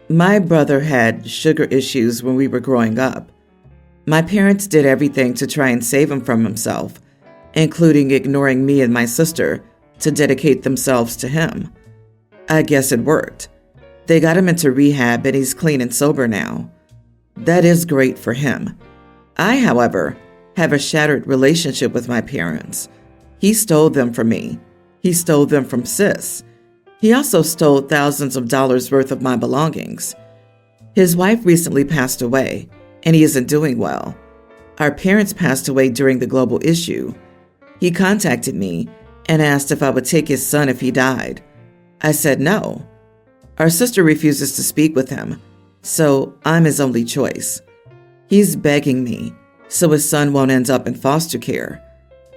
My brother had sugar issues when we were growing up. My parents did everything to try and save him from himself, including ignoring me and my sister to dedicate themselves to him. I guess it worked. They got him into rehab and he's clean and sober now. That is great for him. I, however, have a shattered relationship with my parents. He stole them from me. He stole them from Sis. He also stole thousands of dollars worth of my belongings. His wife recently passed away, and he isn't doing well. Our parents passed away during the global issue. He contacted me and asked if I would take his son if he died. I said no. Our sister refuses to speak with him, so I'm his only choice. He's begging me so his son won't end up in foster care.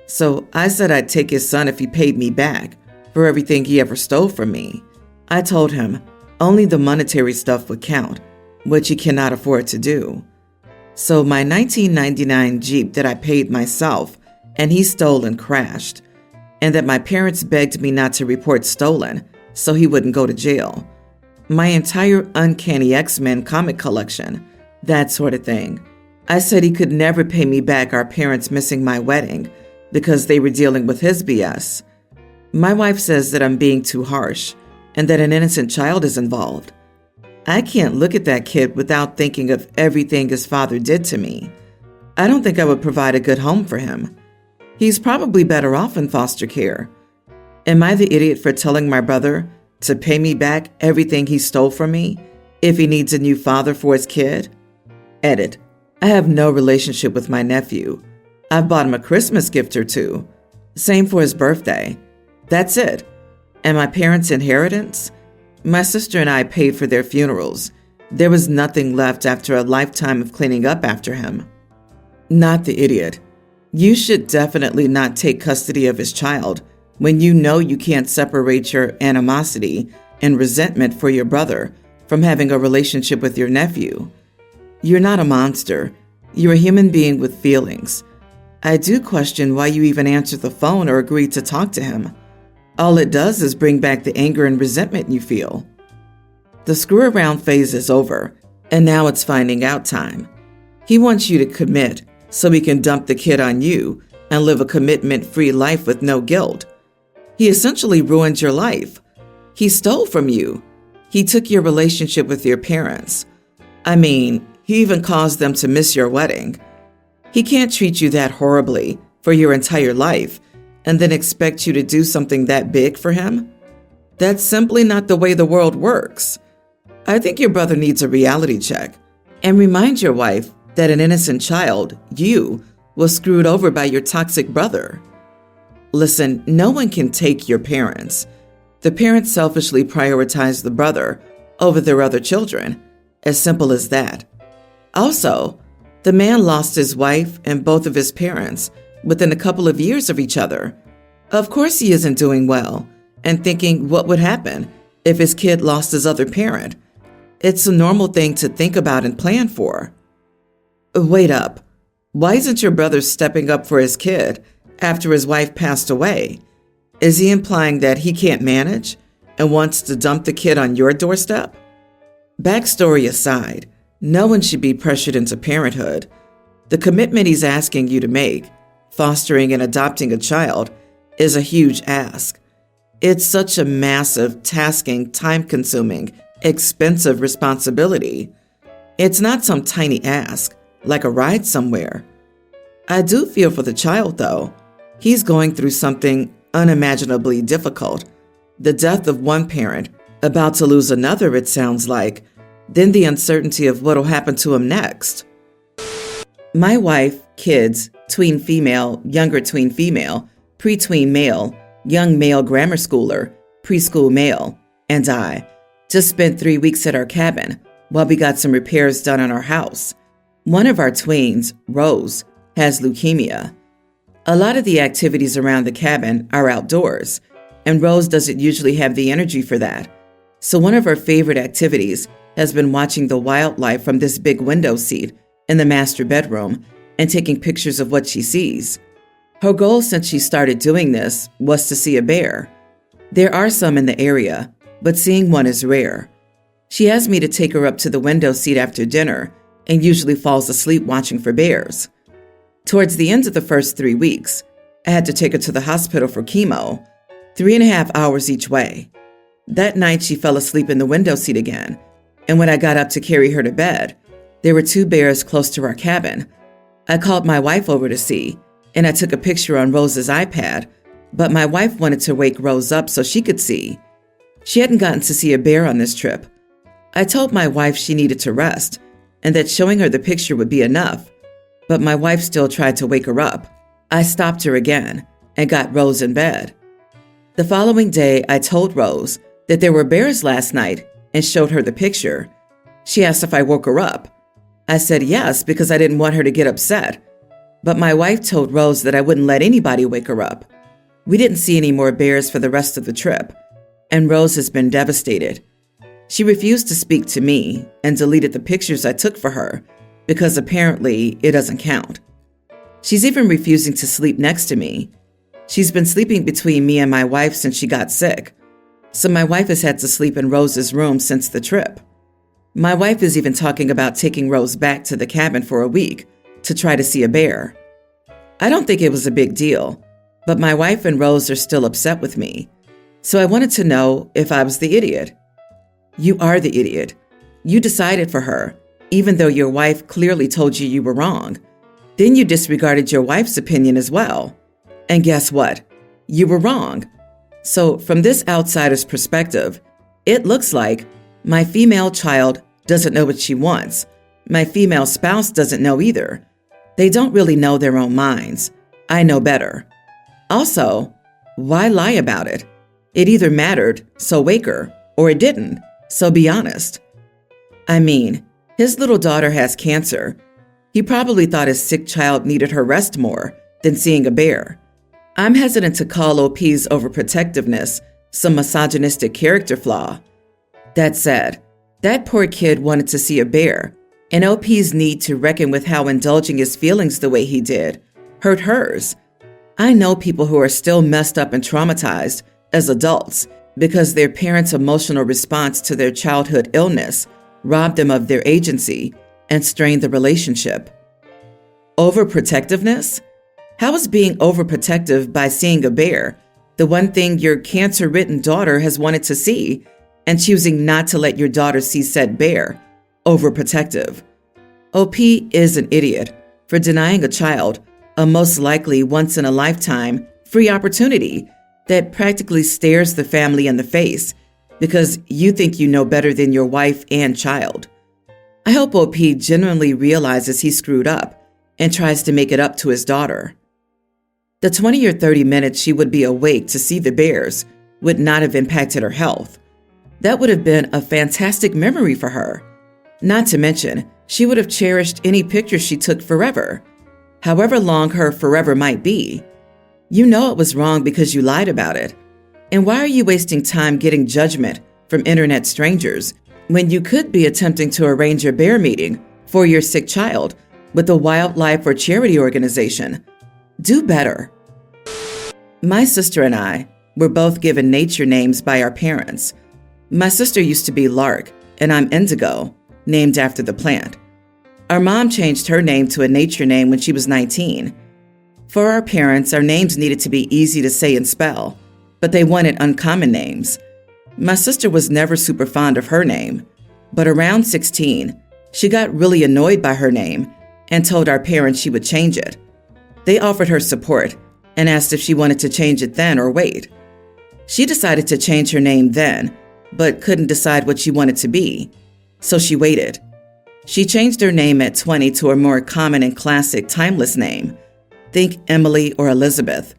So I said I'd take his son if he paid me back for everything he ever stole from me. I told him only the monetary stuff would count, which he cannot afford to do. So my 1999 Jeep that I paid myself and he stole and crashed, and that my parents begged me not to report stolen so he wouldn't go to jail. My entire Uncanny X-Men comic collection, that sort of thing. I said he could never pay me back our parents missing my wedding because they were dealing with his BS. My wife says that I'm being too harsh and that an innocent child is involved. I can't look at that kid without thinking of everything his father did to me. I don't think I would provide a good home for him. He's probably better off in foster care. Am I the idiot for telling my brother to pay me back everything he stole from me if he needs a new father for his kid? Edit. I have no relationship with my nephew. I've bought him a Christmas gift or two. Same for his birthday. That's it. And my parents' inheritance? My sister and I paid for their funerals. There was nothing left after a lifetime of cleaning up after him. Not the idiot. You should definitely not take custody of his child when you know you can't separate your animosity and resentment for your brother from having a relationship with your nephew. You're not a monster. You're a human being with feelings. I do question why you even answered the phone or agreed to talk to him. All it does is bring back the anger and resentment you feel. The screw around phase is over, and now it's finding out time. He wants you to commit so he can dump the kid on you and live a commitment-free life with no guilt. He essentially ruined your life. He stole from you. He took your relationship with your parents. I mean, he even caused them to miss your wedding. He can't treat you that horribly for your entire life and then expect you to do something that big for him? That's simply not the way the world works. I think your brother needs a reality check. And remind your wife that an innocent child, you, was screwed over by your toxic brother. Listen, no one can take your parents. The parents selfishly prioritize the brother over their other children. As simple as that. Also, the man lost his wife and both of his parents within a couple of years of each other. Of course he isn't doing well and thinking what would happen if his kid lost his other parent. It's a normal thing to think about and plan for. Wait up. Why isn't your brother stepping up for his kid after his wife passed away? Is he implying that he can't manage and wants to dump the kid on your doorstep? Backstory aside, no one should be pressured into parenthood. The commitment he's asking you to make, fostering and adopting a child, is a huge ask. It's such a massive, tasking, time-consuming, expensive responsibility. It's not some tiny ask, like a ride somewhere. I do feel for the child, though. He's going through something unimaginably difficult. The death of one parent, about to lose another, it sounds like, then the uncertainty of what'll happen to him next. My wife, kids, tween female, younger tween female, pre-tween male, young male grammar schooler, preschool male, and I just spent 3 weeks at our cabin while we got some repairs done on our house. One of our tweens, Rose, has leukemia. A lot of the activities around the cabin are outdoors, and Rose doesn't usually have the energy for that. So one of her favorite activities has been watching the wildlife from this big window seat in the master bedroom and taking pictures of what she sees. Her goal since she started doing this was to see a bear. There are some in the area, but seeing one is rare. She asked me to take her up to the window seat after dinner and usually falls asleep watching for bears. Towards the end of the first 3 weeks, I had to take her to the hospital for chemo, 3.5 hours each way. That night, she fell asleep in the window seat again, and when I got up to carry her to bed, there were 2 bears close to our cabin. I called my wife over to see, and I took a picture on Rose's iPad, but my wife wanted to wake Rose up so she could see. She hadn't gotten to see a bear on this trip. I told my wife she needed to rest, and that showing her the picture would be enough, but my wife still tried to wake her up. I stopped her again and got Rose in bed. The following day, I told Rose that there were bears last night and showed her the picture. She asked if I woke her up. I said yes because I didn't want her to get upset, but my wife told Rose that I wouldn't let anybody wake her up. We didn't see any more bears for the rest of the trip, and Rose has been devastated. She refused to speak to me and deleted the pictures I took for her because apparently it doesn't count. She's even refusing to sleep next to me. She's been sleeping between me and my wife since she got sick, so my wife has had to sleep in Rose's room since the trip. My wife is even talking about taking Rose back to the cabin for a week to try to see a bear. I don't think it was a big deal, but my wife and Rose are still upset with me, so I wanted to know if I was the idiot. You are the idiot. You decided for her, even though your wife clearly told you you were wrong. Then you disregarded your wife's opinion as well. And guess what? You were wrong. So from this outsider's perspective, it looks like my female child doesn't know what she wants. My female spouse doesn't know either. They don't really know their own minds. I know better. Also, why lie about it? It either mattered, so wake her, or it didn't, so be honest. I mean, his little daughter has cancer. He probably thought his sick child needed her rest more than seeing a bear. I'm hesitant to call OP's overprotectiveness some misogynistic character flaw. That said, that poor kid wanted to see a bear, and OP's need to reckon with how indulging his feelings the way he did hurt hers. I know people who are still messed up and traumatized as adults because their parents' emotional response to their childhood illness robbed them of their agency and strained the relationship. Overprotectiveness? How is being overprotective by seeing a bear, the one thing your cancer-ridden daughter has wanted to see, and choosing not to let your daughter see said bear, overprotective? OP is an idiot for denying a child a most likely once-in-a-lifetime free opportunity that practically stares the family in the face because you think you know better than your wife and child. I hope OP genuinely realizes he screwed up and tries to make it up to his daughter. The 20 or 30 minutes she would be awake to see the bears would not have impacted her health. That would have been a fantastic memory for her. Not to mention, she would have cherished any picture she took forever, however long her forever might be. You know it was wrong because you lied about it. And why are you wasting time getting judgment from internet strangers when you could be attempting to arrange a bear meeting for your sick child with a wildlife or charity organization? Do better. My sister and I were both given nature names by our parents. My sister used to be Lark, and I'm Indigo, named after the plant. Our mom changed her name to a nature name when she was 19. For our parents, our names needed to be easy to say and spell, but they wanted uncommon names. My sister was never super fond of her name, but around 16, she got really annoyed by her name and told our parents she would change it. They offered her support and asked if she wanted to change it then or wait. She decided to change her name then, but couldn't decide what she wanted to be, so she waited. She changed her name at 20 to a more common and classic timeless name. Think Emily or Elizabeth.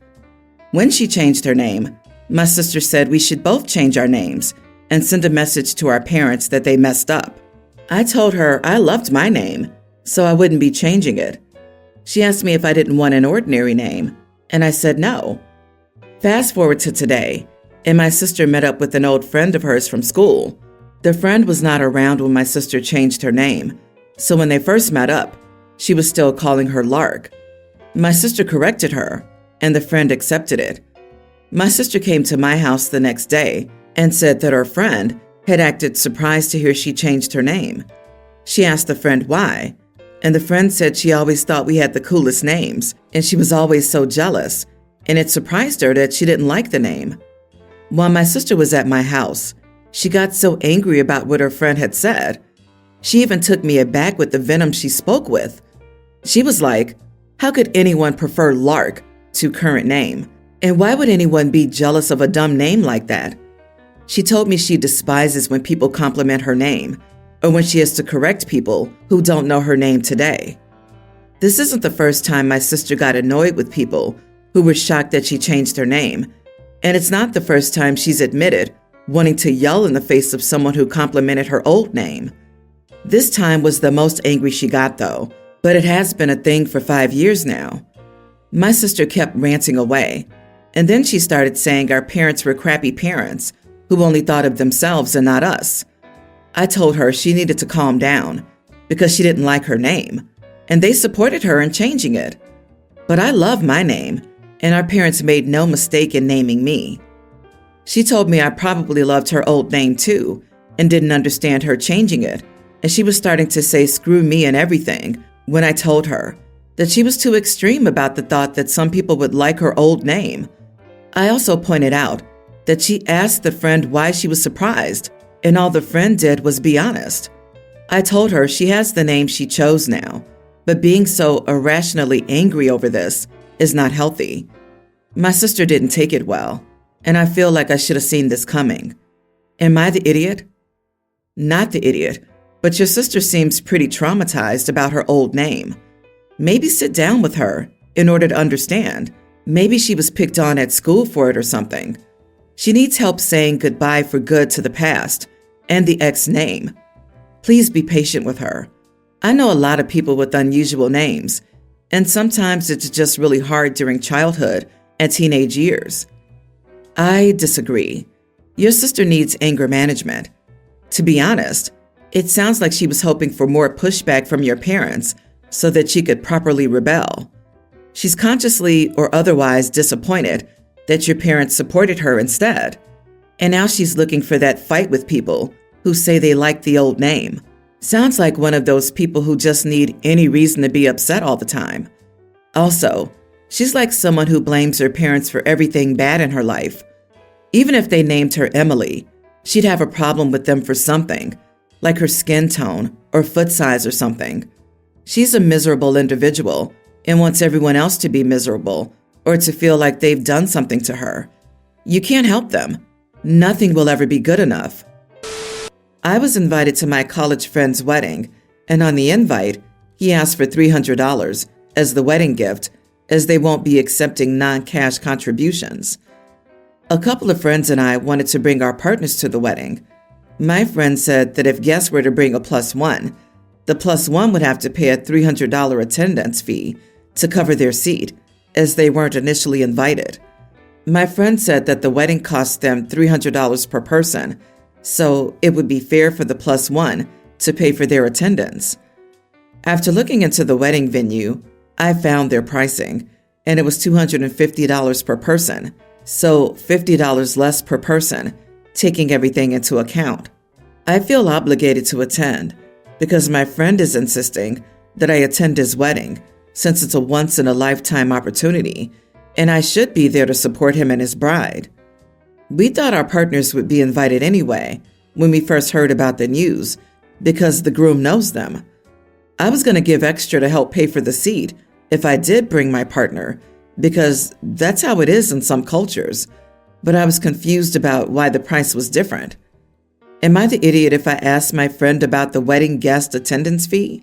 When she changed her name, my sister said we should both change our names and send a message to our parents that they messed up. I told her I loved my name, so I wouldn't be changing it. She asked me if I didn't want an ordinary name, and I said no. Fast forward to today, and my sister met up with an old friend of hers from school. The friend was not around when my sister changed her name, so when they first met up, she was still calling her Lark. My sister corrected her, and the friend accepted it. My sister came to my house the next day and said that her friend had acted surprised to hear she changed her name. She asked the friend why, and the friend said she always thought we had the coolest names, and she was always so jealous, and it surprised her that she didn't like the name. While my sister was at my house, she got so angry about what her friend had said. She even took me aback with the venom she spoke with. She was like, how could anyone prefer Lark to current name? And why would anyone be jealous of a dumb name like that? She told me she despises when people compliment her name, or when she has to correct people who don't know her name today. This isn't the first time my sister got annoyed with people who were shocked that she changed her name, and it's not the first time she's admitted wanting to yell in the face of someone who complimented her old name. This time was the most angry she got, though, but it has been a thing for 5 years now. My sister kept ranting away, and then she started saying our parents were crappy parents who only thought of themselves and not us. I told her she needed to calm down because she didn't like her name, and they supported her in changing it. But I love my name, and our parents made no mistake in naming me. She told me I probably loved her old name too and didn't understand her changing it, and she was starting to say screw me and everything when I told her that she was too extreme about the thought that some people would like her old name. I also pointed out that she asked the friend why she was surprised, and all the friend did was be honest. I told her she has the name she chose now, but being so irrationally angry over this is not healthy. My sister didn't take it well, and I feel like I should have seen this coming. Am I the idiot? Not the idiot, but your sister seems pretty traumatized about her old name. Maybe sit down with her in order to understand. Maybe she was picked on at school for it or something. She needs help saying goodbye for good to the past and the ex name. Please be patient with her. I know a lot of people with unusual names, and sometimes it's just really hard during childhood and teenage years. I disagree. Your sister needs anger management. To be honest, it sounds like she was hoping for more pushback from your parents so that she could properly rebel. She's consciously or otherwise disappointed that your parents supported her instead. And now she's looking for that fight with people who say they like the old name. Sounds like one of those people who just need any reason to be upset all the time. Also, she's like someone who blames her parents for everything bad in her life. Even if they named her Emily, she'd have a problem with them for something, like her skin tone or foot size or something. She's a miserable individual and wants everyone else to be miserable or to feel like they've done something to her. You can't help them. Nothing will ever be good enough. I was invited to my college friend's wedding, and on the invite, he asked for $300 as the wedding gift, as they won't be accepting non-cash contributions. A couple of friends and I wanted to bring our partners to the wedding. My friend said that if guests were to bring a +1, the +1 would have to pay a $300 attendance fee to cover their seat, as they weren't initially invited. My friend said that the wedding cost them $300 per person, so it would be fair for the +1 to pay for their attendance. After looking into the wedding venue, I found their pricing, and it was $250 per person, so $50 less per person, taking everything into account. I feel obligated to attend because my friend is insisting that I attend his wedding since it's a once-in-a-lifetime opportunity, and I should be there to support him and his bride. We thought our partners would be invited anyway when we first heard about the news because the groom knows them. I was going to give extra to help pay for the seat if I did bring my partner because that's how it is in some cultures, but I was confused about why the price was different. Am I the idiot if I asked my friend about the wedding guest attendance fee?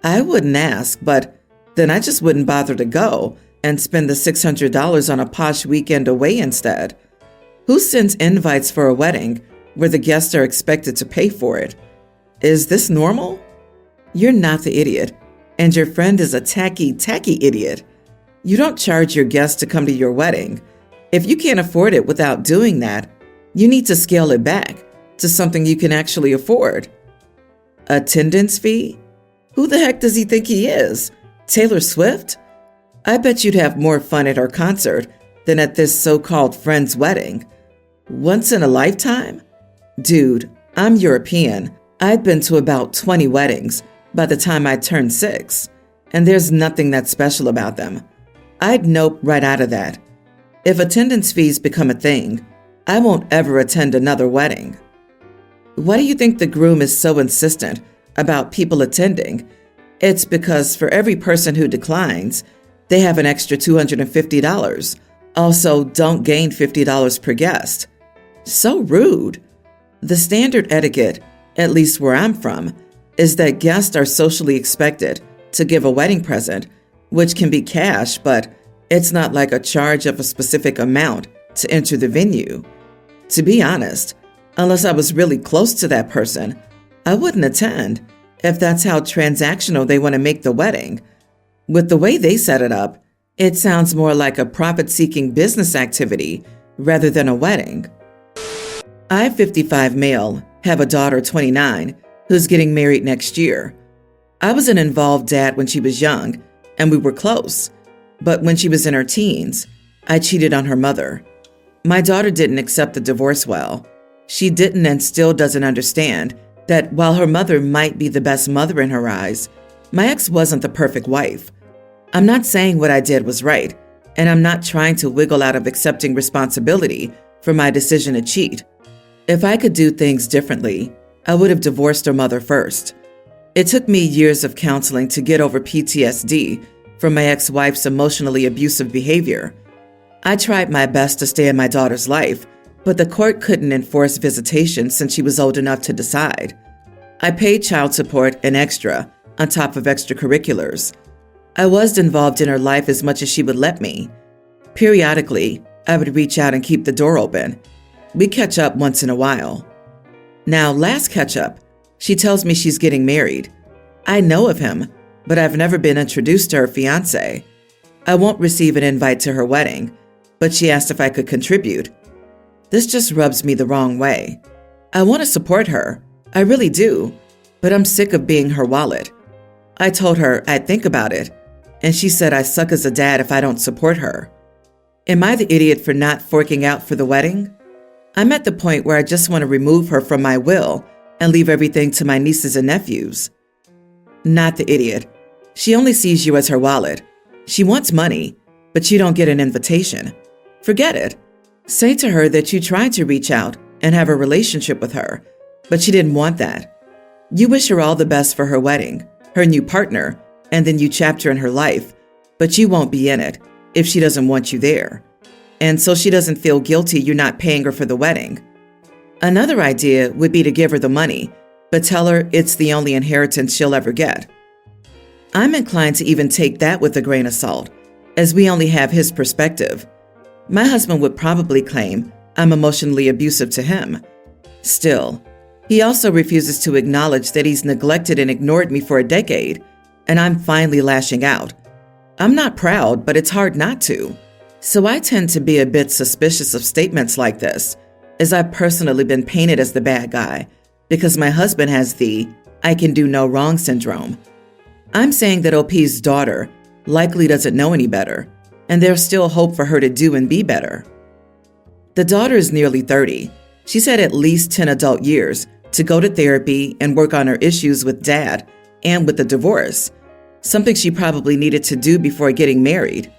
I wouldn't ask, but then I just wouldn't bother to go and spend the $600 on a posh weekend away instead. Who sends invites for a wedding where the guests are expected to pay for it? Is this normal? You're not the idiot, and your friend is a tacky idiot. You don't charge your guests to come to your wedding. If you can't afford it without doing that, you need to scale it back to something you can actually afford. Attendance fee? Who the heck does he think he is? Taylor Swift? I bet you'd have more fun at her concert than at this so-called friend's wedding. Once in a lifetime? Dude, I'm European. I'd been to about 20 weddings by the time I turned 6, and there's nothing that special about them. I'd nope right out of that. If attendance fees become a thing, I won't ever attend another wedding. Why do you think the groom is so insistent about people attending? It's because for every person who declines, they have an extra $250. Also, don't gain $50 per guest. So rude. The standard etiquette, at least where I'm from, is that guests are socially expected to give a wedding present, which can be cash, but it's not like a charge of a specific amount to enter the venue. To be honest, unless I was really close to that person, I wouldn't attend if that's how transactional they want to make the wedding. With the way they set it up, it sounds more like a profit-seeking business activity rather than a wedding. I, 55 male, have a daughter, 29, who's getting married next year. I was an involved dad when she was young, and we were close. But when she was in her teens, I cheated on her mother. My daughter didn't accept the divorce well. She didn't and still doesn't understand that while her mother might be the best mother in her eyes, my ex wasn't the perfect wife. I'm not saying what I did was right, and I'm not trying to wiggle out of accepting responsibility for my decision to cheat. If I could do things differently, I would have divorced her mother first. It took me years of counseling to get over PTSD from my ex-wife's emotionally abusive behavior. I tried my best to stay in my daughter's life, but the court couldn't enforce visitation since she was old enough to decide. I paid child support and extra on top of extracurriculars. I was involved in her life as much as she would let me. Periodically, I would reach out and keep the door open. We catch up once in a while. Now, last catch up, she tells me she's getting married. I know of him, but I've never been introduced to her fiancé. I won't receive an invite to her wedding, but she asked if I could contribute. This just rubs me the wrong way. I want to support her. I really do, but I'm sick of being her wallet. I told her I'd think about it, and she said I suck as a dad if I don't support her. Am I the idiot for not forking out for the wedding? I'm at the point where I just want to remove her from my will and leave everything to my nieces and nephews. Not the idiot. She only sees you as her wallet. She wants money, but you don't get an invitation. Forget it. Say to her that you tried to reach out and have a relationship with her, but she didn't want that. You wish her all the best for her wedding, her new partner, and the new chapter in her life, but you won't be in it if she doesn't want you there. And so she doesn't feel guilty you're not paying her for the wedding. Another idea would be to give her the money, but tell her it's the only inheritance she'll ever get. I'm inclined to even take that with a grain of salt, as we only have his perspective. My husband would probably claim I'm emotionally abusive to him. Still, he also refuses to acknowledge that he's neglected and ignored me for a decade, and I'm finally lashing out. I'm not proud, but it's hard not to. So I tend to be a bit suspicious of statements like this, as I've personally been painted as the bad guy, because my husband has the I can do no wrong syndrome. I'm saying that OP's daughter likely doesn't know any better, and there's still hope for her to do and be better. The daughter is nearly 30. She's had at least 10 adult years to go to therapy and work on her issues with dad and with the divorce, something she probably needed to do before getting married.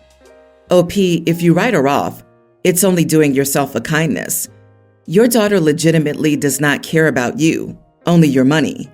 OP, if you write her off, it's only doing yourself a kindness. Your daughter legitimately does not care about you, only your money.